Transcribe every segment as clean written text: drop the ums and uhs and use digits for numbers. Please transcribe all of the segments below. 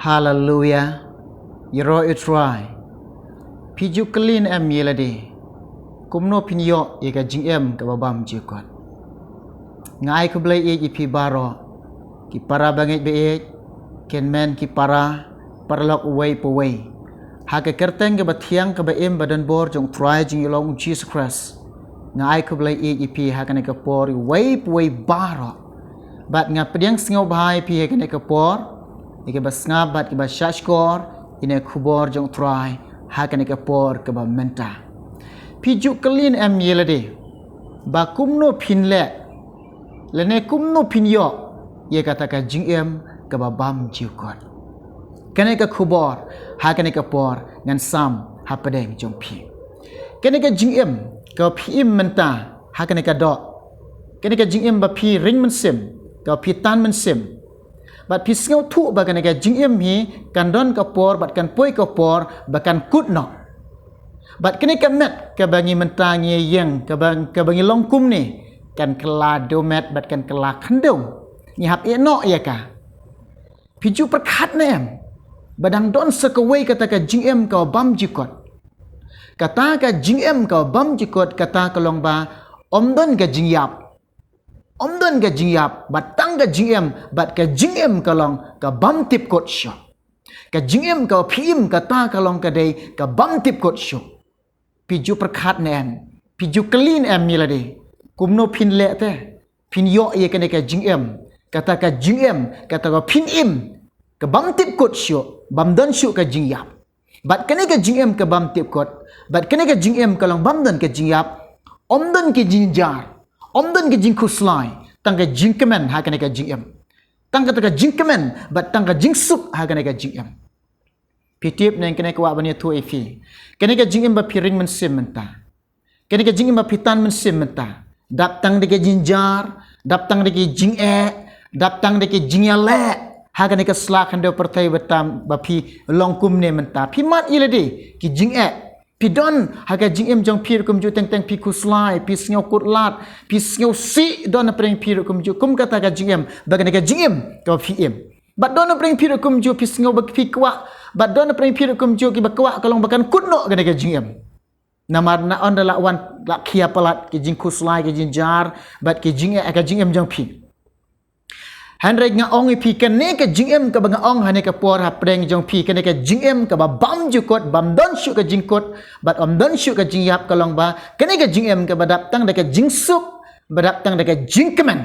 Hallelujah. Yero itrai. Piju kelin em yelade. Kumno pinyo ika jing em ka babam jikot. Ngai ku blai e ipi baro. Ki para bangit be e. Ken men ki para parlok uway po way. Haka kerteng ka batiang ka ba em badan bor jong try jing yolong Jesus Christ. Ngai ku blai e ipi haka ne ka por way po way baro. Bat nga pediang singaw bahay pi haka ne ka por. Ika bas ngabat ki bas shashkor ina kubor jong try haka ne ka por ka ba menta. Piju kelin em yelade. Ba kumno pinle. Lene kumno pinyo ye kata ka jing em ka ba bam jiukot. Kene ka kubor haka ne ka por ngan sam hapadeng jong pi. Kene ka jing em ka pi im menta haka ne ka do. Kene ka jing em ba pi ring men sim ka pi tan men sim. Bat pisngau tu bagan ka jing em hi kan don ka por bat kan poi ka por bakan kut no. Bat kene ka met ka bangi mentang ye yang ka bangi longkum ni kan kela domet bat kan kela khandong ni hap e no ya ka. Piju perkat na em. Badang don sekawai kata ka jing em ka bam jikot. Kata ka jing em ka bam jikot kata kalong ba om don ka jing yap. Om don ka jing yap bat tang ka jing em bat ka jing em kalong ka bam tip kot shot. Ka jing em ka pim kata kalong ka day ka bam tip kot shot. Piju perkat na em. Piju clean em milade. Kumno pin le te. Pin yo ye kene ka jing em. Kata ka jing em kata ka pin im ka bam tip kot shot. Bam don shot ka jing yap. Bat kene ka jing em ka bam tip kot. Bat kene ka jing em kalong bam don ka jing yap. Om don ki jing jar. Om don ki jing kuslai. Tang ka jing kemen ha kene ka jing em. Tang ka jing kemen bat tang ka jing sup ha kene ka jing em. Pitip neng kene ka wa bani tu efi. Kene ka jing em ba piring men sim menta. Kene ka jing em ba pitan men sim menta. Dap tang de ka jing jar, dap tang de ki jing dap tang de ki jing ya le. Ha kene ka slak hando pertai betam ba pi longkum ne menta. Pi mat ile de ki jing pi don haga jing em jong pir kum ju teng teng pi kuslai pi snyo kut lat pi snyo si don preng pir kum ju kum kata ga jing em bagan ga jing em ka pi em bat don preng pir kum ju pi snyo bak pi kwa bat don preng pir kum ju ki bakwa kalong bakan kut no ga jing em namar na on la wan la khia palat ki jing kuslai ki jing jar bat ki jing ga jing em jong pi Handrek nga ong ipi kene ka jing em ka banga ong hane ka por ha preng jong pi kene ka jing em ka ba bam jukot bam don shu ka jing kot bat om don shu ka jing yap kalong ba kene ka jing em ka badap tang da ka jing sup badap tang da ka jing kemen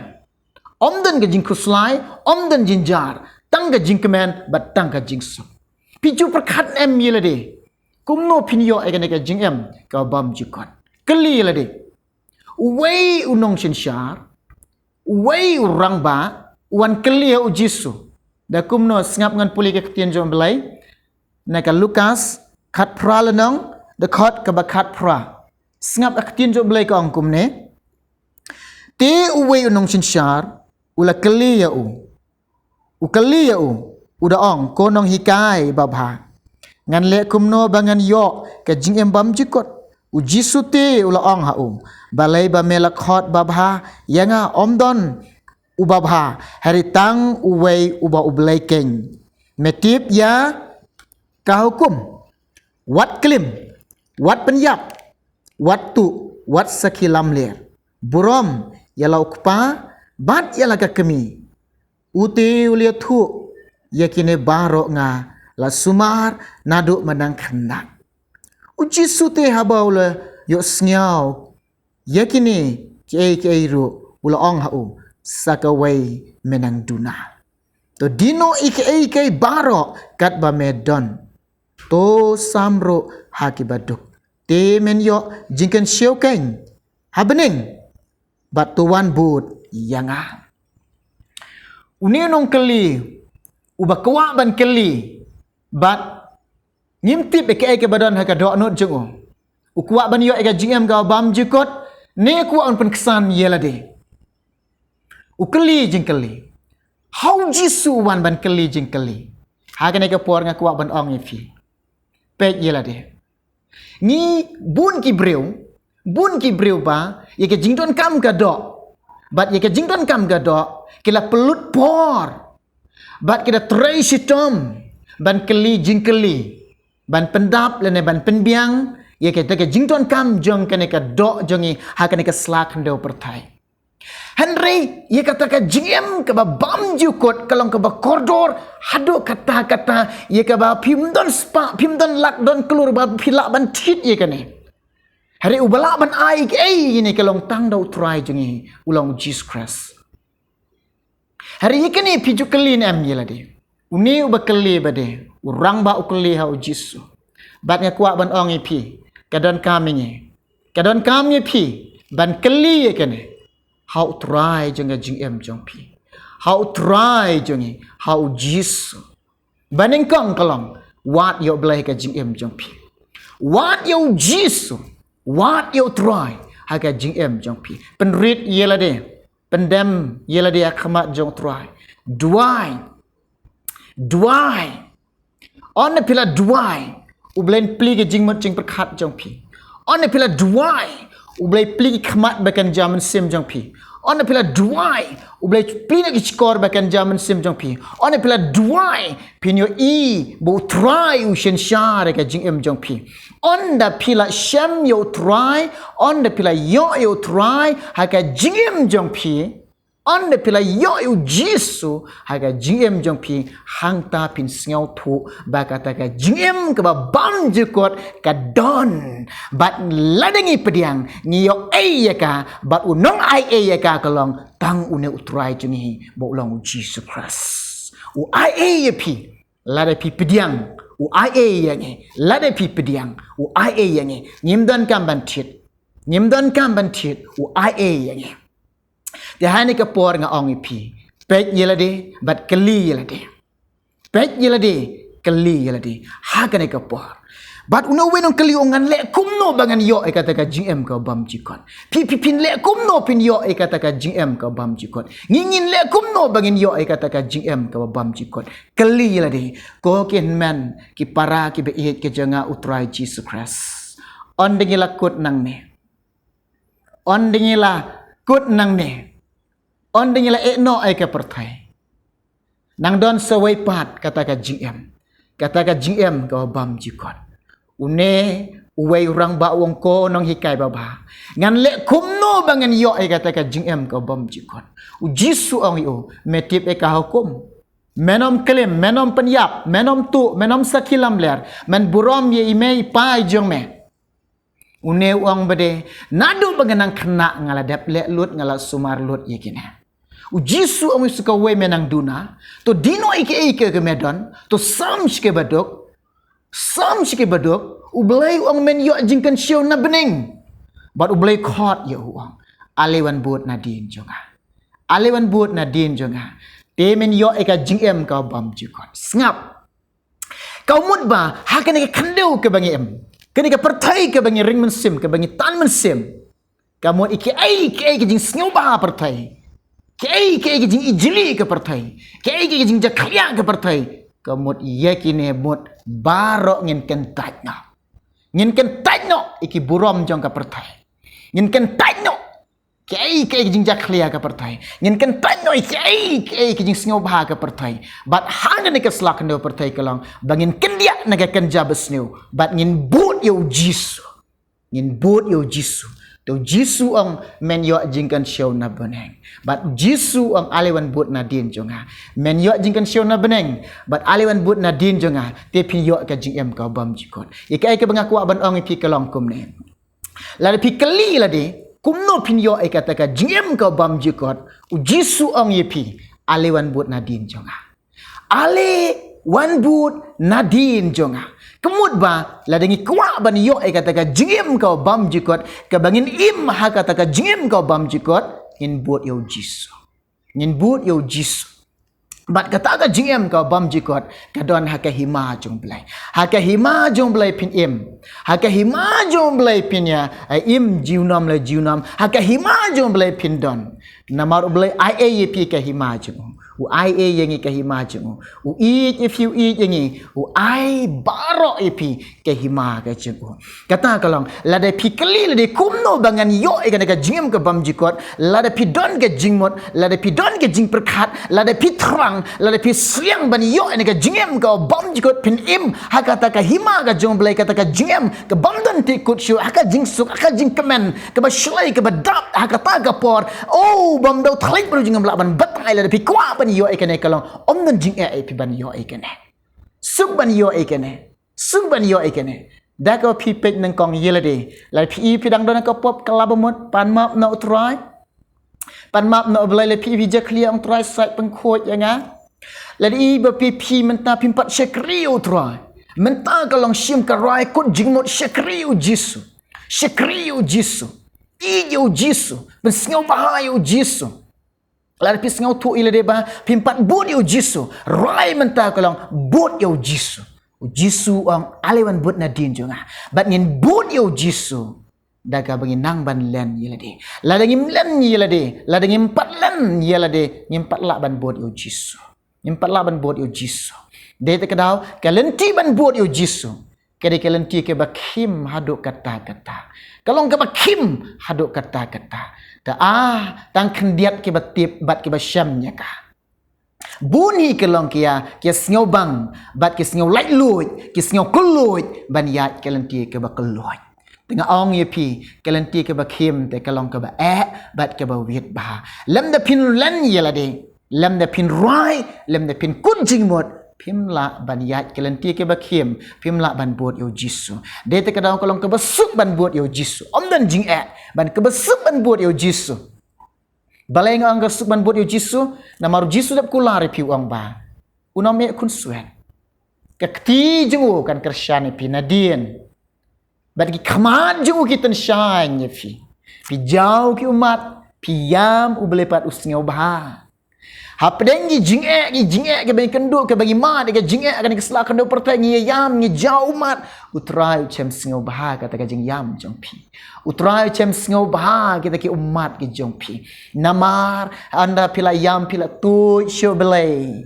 om don ka jing kuslai om don jing jar tang ka jing kemen bat tang ka jing sup piju perkat em yelade kumno pinyo e kene ka jing em ka bam jukot keli yelade wei unong shin shar wei urang ba wan kelia ujisu da kumno ngap ngan puli ke ketien jom belai na ka Lukas khat pra lanong da khot ka ba khat pra ngap ka ketien jom belai ka ong kumne te uwe unong sin shar ula kelia u kelia uda ong konong hikai babha ngan le kumno bangan yo ka jing em bam jikot ujisu te ula ong ha balai ba melak khot babha yanga omdon ubabha hari tang uwei uba ublai keng metip ya kahukum wat klim wat penyap wat tu wat sakilam ler burom yalau kupa bat yala ka kemi uti ulia tu yakine baro nga la sumar nadu menang kendak uji sute habau le yo snyau yakine kei ru ula ong hau sakawai menang duna to dino ike baro kat ba medon to samro hakibaduk te menyo jingken siokeng habening batuan bud yanga uninong keli ubakwa ban keli bat ngimtip ike badan hakadok not jengo ukwa ban yo ika jingem ga bam jikot ne ku on pen kesan yelade ukeli jingkeli how jisu wan ban keli jingkeli hagane ka por nga kwa ban ong ifi pek yela de ni bun ki breu ba ye ke jingdon kam ka do bat ye ke jingdon kam ka do kila pelut por bat kita try sitom ban keli jing keli ban pendap lene ban penbiang ye ke te jing ton kam jong kene ka do jongi ha kene ka slak ndo pertai Henry ye kata ka jingem ka ba bam jukot kalong ka ba koridor hado kata-kata ye ka ba pimdon spa pimdon lak don kelur ba pilak ban tit ye kene hari ubala ban ai ke ini kalong tang dau try jongi ulang Jesus Christ hari ye kene piju kelin am ye lade uni uba keli bade urang ba ukeli ha Jesus bat nya kuak ban ong pi kadon kami pi ban keli ye kene how try jonga jing em jong pi how try jongi how Jesus baning kong kalong what yo blai ka jing em jong pi what yo Jesus what yo try ha ka jing em jong pi penrit yelade pendem yelade akhamat jong try duai on the pillar duai ublen pli ke jing mot jing perkhat jong pi on the pillar duai ublay pli khmat bakan jaman sim jong pi on the pillar duai ublay pli nak skor bakan jaman sim jong pi on the pillar duai pinyo e bo try u shen share ka jing em jong pi on the pillar sham yo try on the pillar yo try ha ka jing em jong pi on the pillar yo jisu ha ka jing em jong pi hang ta pin sngau thu ba kata ka jing em ka ba bam jukot ka don bat ladangi pediang ni yo ya ka bat unong ai ya ka kalong tang une utrai juni bo long Jesus Christ u ai ya pi lada pi pediang u ai ya ngi lada pi pediang u ai ya ngi nyimdan kam ban tit u ai ya ngi Dahani ka por nga ong pi pek yelade bat keli yelade ha kane ka por bat uno wenong keli ongan le kumno bangan yo e kata ka GM ka bam jikon pin le kumno pin yo e kata ka GM ka bam jikon ngingin le kumno bangin yo e kata ka GM ka bam jikon keli yelade ko ken man ki para ki be ke janga utrai Jesus Christ on dingila kut nang ne on dingila no ai ka perthai nang don sewai pat kata ka GM ka bam jikon une uwei urang ba wong ko nong hikai baba ngan le kumno bangan yo ai kata ka GM ka bam jikon u jisu ong io metip e ka hukum menom kelim menom penyap menom tu menom sakilam ler men burom ye imei pai jong me une uang bade nadu banganang kena ngaladap le lut ngala sumar lut yekine u jisu amu suka we menang duna to dino ike ke medon to sam shike badok u belai uang men yo jingkan show na bening but u belai khot yo uang alewan buat nadin jonga te men yo eka jingem ka bam jikon ngap kau mut ba ha kene kandeu ke bangi em kene ka pertai ke bangi ring mensim ke bangi tan mensim kamu ike ke jing sneu ba pertai ke jing ijli ke pertai ke jing jakaya ke pertai kamu yakine mut barok ngin kentaj no iki burom jong ka pertai ngin kentaj no ke jing jakaya ke pertai ngin kentaj no ke jing sneu ba ke pertai bat hang ne ke slak no pertai kalang bangin kendia naga kenja besneu bat ngin but yo jisu to jisu ang men yo jingkan show na beneng but jisu ang alewan but na din jonga men yo jingkan show na beneng but alewan but na din jonga te pin yo ka jingem ka bam jikon ikai ke bengaku ban ong pi kalong kum ne la pi kali la de kumno pin yo kata ka jingem ka bam jikon u jisu ang yepi alewan but na din jonga ale wan but na din jonga kemud ba ladangi kwa ban yo kata ka jingem ka bam jikot ka bangin im ha kata ka jingem ka bam jikot in but yo jisu bat kata ka jingem ka bam jikot ka don ha ka hima jong blai pin im ha ka hima jong blai pin ya im jiunam ha ka hima jong blai pin don namar blai ai pi ka hima jong u ai yang ke hima jeng u if you yang u ai baro ipi ke hima ke jeng kata kalong lada pi kali lada kumno bangan yo kan ka jingem ke bam jikot lada pi don ke jingmot lada pi don ke jing perkat lada pi terang lada pi siang ban yo ka jingem ke bam jikot pin im hakata ka hima ka jong belai kata ka jingem ke bam don ti kut shu haka jing suk haka jing kemen ke ba shlai ke ba dap hakata ka por oh bam do thlik bru jingem la ban batai lada pi kwa ban yo kan kalong om don jing pi ban yo kan suk ban yo kan suk ban yo kan dah kau pipet nang kong yelade lai pi pidang don ka pop kalabamot pan map no try pan map no belai le pi je clear ong try site pengkhot yang lai ba pi menta pimpat shekriu try menta kalong sim ka rai kut jingmot shekriu jisu iu jisu ben sngau bahayu jisu lai pi sngau tu ilade ba pimpat bud yu jisu rai menta kalong bud yu jisu Jisu ang alewan but na din jonga bat ngin but yo Jisu daga bangin nang ban len yelade ladangim len yelade ladangim pat len yelade ngim pat la ban but yo Jisu ngim pat la ban but yo Jisu de te kadau kalenti ban but yo Jisu kede kalenti ke bakim haduk kata-kata kalong ke bakim haduk kata-kata ta tang kendiat ke batip bat ke basyamnya ka bunyi kelong kia sngau bang bat kia sngau light luit kia sngau keluit ban yat kelenti ke ba keluit tengah ong ye pi kelenti ke ba kim te kelong ke ba bat ke ba wit ba lam da pin lan ye la de lam da pin rai lam da pin kun jing mot pim la ban yat kelenti ke ba kim pim la ban buat yo Jisu de te kadang kelong ke ba suk ban buat yo Jisu om dan jing ban ke ba suk ban buat yo Jisu balai nga ang kasukman buat yo Jisu na maru Jisu dap kulari piu ang ba unam me kun suet kakti jengu kan kersyane pi nadien bagi kaman jengu kita syanye pi jauh ki umat pi yam u belepat usngau bah hapdengi jingek ke bagi kenduk ke bagi mat ke jingek kan ke selak kenduk pertai ngi yam ngi jauh mat utrai cem sngau bah kata ka jing yam jong pi utrai cem sngau bah kita ki umat ki jong pi namar anda pila yam pila tu syo belai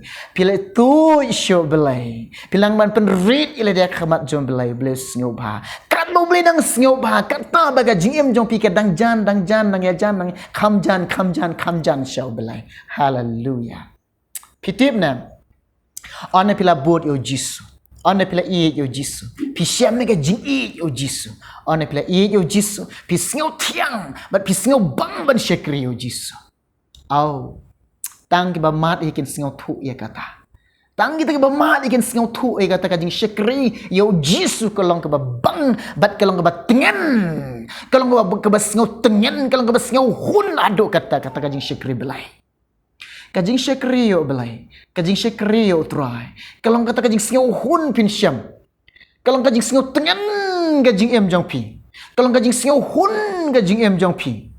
pilang ban penrit ila dia khamat jong belai bles sngau bah kat mo beli nang sngau bah kata baga jing em jong pi ke dang jan nang ya jan nang kham jan syo belai haleluya pitip na ana pila buat yo Jisu ana pila yo Jisu pi syam na ka jing yo Jisu ana pila yo Jisu pi sngau tiang bat pi sngau bang ban syekri yo Jisu au tang ki ba mat ikin sngau thu ya kata tang kita ke ba mat ikin sngau thu ya kata ka jing syekri yo Jisu kalong ke ba bang bat kalong ke ba tengen kalong ke ba sngau tengen kalong ke ba sngau hun ado kata ka jing syekri belai kajing syekriyo belai kajing syekriyo try kalong kata kajing sngau hun pin syam kalong kajing sngau tengen kajing em jong pi kalong kajing sngau hun kajing em jong pi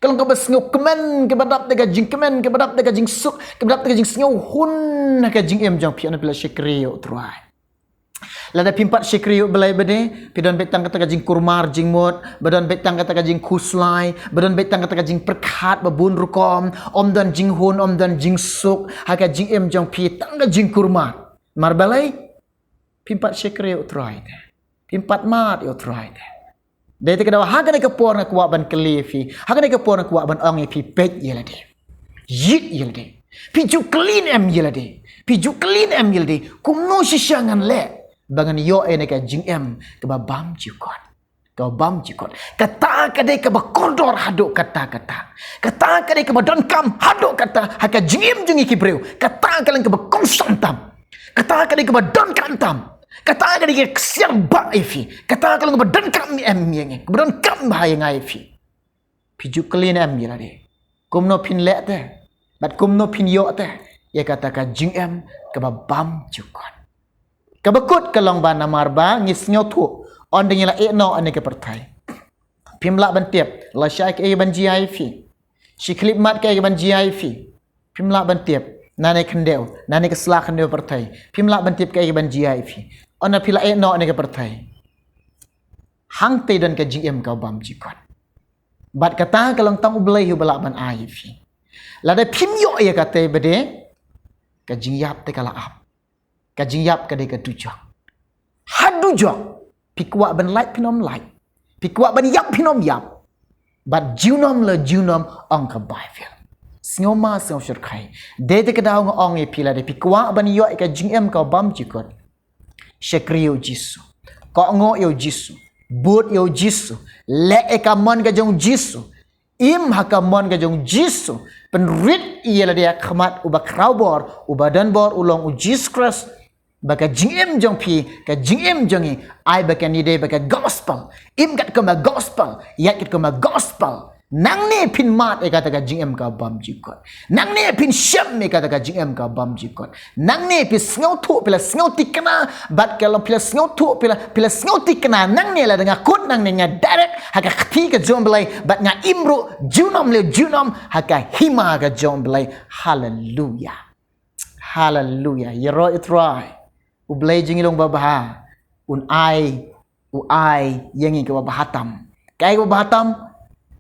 kalong ka sngau kemen ke badap de kajing kemen ke badap de kajing suk ke badap de kajing sngau hun kajing em jong pi ana pila syekriyo try lada pimpat syekriyo belai bede pidon betang kata kajing kurmar jing mot badan betang kata kajing kuslai badan betang kata kajing perkat babun rukom om dan jing hun om dan jing suk haka jing em jong pi tangga jing kurmar mar balai pimpat syekriyo try pimpat mat yo try de te kadawa haka ne kapor na kuwa ban kelefi haka ne kapor na kuwa ban ong pi pet yelade yit yelade piju clean em yelade kumno sisyangan le bangan yo ene ka jing em ke ba bam jikot kata kadai ke ba kordor haduk kata kadai ke ba don kam haduk kata haka jing em jungi kibreu kata kalen ke ba konsantam kata kadai ke ba don kantam kata kadai ke siang ba ifi kata kalen ke ba don kam em yenge ke ba don kam bahaya ngai ifi piju clean em yelade kumno pin le te bat kumno pin yo te ya kata ka jing em ke ba bam jikot kabakut kalong ba namar ba ngis ngau thu on dengan la no ane ke pertai pimla ban tiap la syai ke ban GIV si klip mat ke ban GIV pimla ban tiap nane kendeu nane ke sla kendeu pertai pimla ban tiap ke ban GIV ona pila no ane ke pertai hang te dan ke GM kau bam jikot bat kata kalong tang ublai hu bala ban IV lada pimyo ya kata bede ka jing yap te kala ap ka jing yap ka de ka tujok hadu jok pikwa ban light pinom light pikwa ban yap pinom yap but junom le junom ong ka bible snoma sngo shur khai de te ka daw ng ong e pila de pikwa ban yo ka jing em ka bam jikot shekriyo jisu ko ngo yo jisu but yo jisu le e ka mon ka jong jisu im hakamon ka jong jisu penrit ialah dia khmat uba kraubor uba danbor ulong u Jesus Christ baka jingim jong pi ka jingim jongi ai baka ni de baka gospel im kat ka gospel yat kat ka gospel nang ne pin mat e kata ka jingim ka bam jikot nang ne pin syam e kata ka jingim ka bam jikot nang ne pi snau tu pila snau tikna bat kalau pila snau tu pila snau tikna nang ne la dengan kut nang ne nya direct haka khti ka jom belai bat nga imru junom haka hima ka jom belai hallelujah hallelujah yero itrai u belai jingilong babaha un ai u ai yengi ka babahatam kai babahatam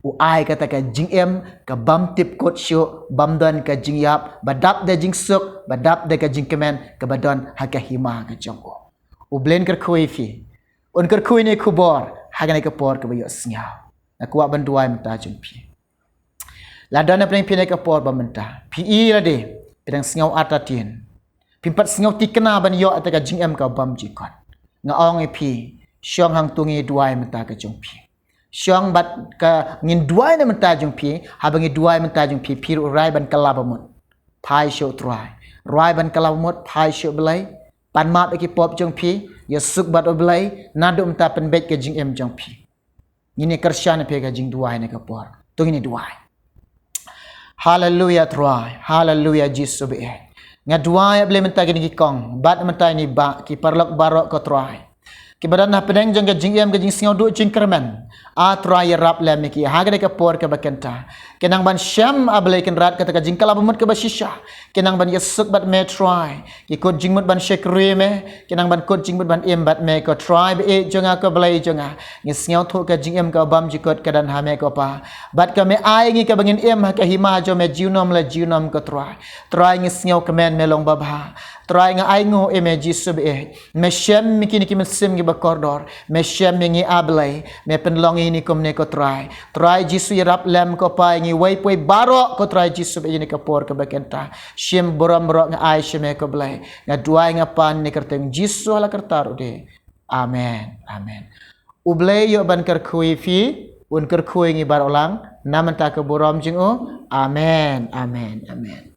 u ai kata ka jingem ka bam tip kot syo bam dan ka jingyap badap de jing suk badap de ka jing kemen ka badon haka hima ka jongko u blen ker khoi fi un ker khoi ne khubor haga ne ka por ka bayo sngau na kuwa banduai mta jung pi la dan na pi ne ka por ba menta pi i la de pedang sngau atatin pimpat sngau tikna ban yo ataka jingem ka bam jikot nga ong e pi syong hang tungi duai mta ka jong pi syong bat ka ngin duai na menta jong pi habangi duai menta jong pi pir urai ban kalabamut pai syo trai rai ban kalabamut pai syo belai pan map ki pop jong pi ya suk bat belai nadu menta pen bet ka jing em jong pi ngini kersyana pe ka jing duai na ka por tungi ni duai hallelujah trai hallelujah jisu be nga duai ble menta ki kong bat menta ni ba ki parlok barok ko trai ki badan na pedeng jang ka jing em ka jing singau du jing kermen a try rap le miki hagade ka por ka bakenta kenang ban syam able ken rat ka ka jing kala bamut ka basisha kenang ban yesuk bat me try ki kod jing mut ban shekri me kenang ban kod jing mut ban em bat me ko try be jonga ka blai jonga ngi singau thu ka jing em ka bam jikot ka dan ha me ko pa bat ka me ai ngi ka bangin em ka hima jo me jiunom la jiunom ka try ngi singau ka men me long babha try nga ai ngo eme jisu be me syam miki ni ki mesim gi bakordor me syam ngi ablai me penlong ini kom ne ko try jisu yarap lem ko pa ngi wai poi baro ko try jisu be ni ka por ka bakenta syem boram ro nga ai syeme ko blai nga duai nga pan ni kerteng jisu ala kertaru de amen amen ublai yo ban ker khui fi un ker khui ngi bar olang naman ta ka boram jing o amen amen amen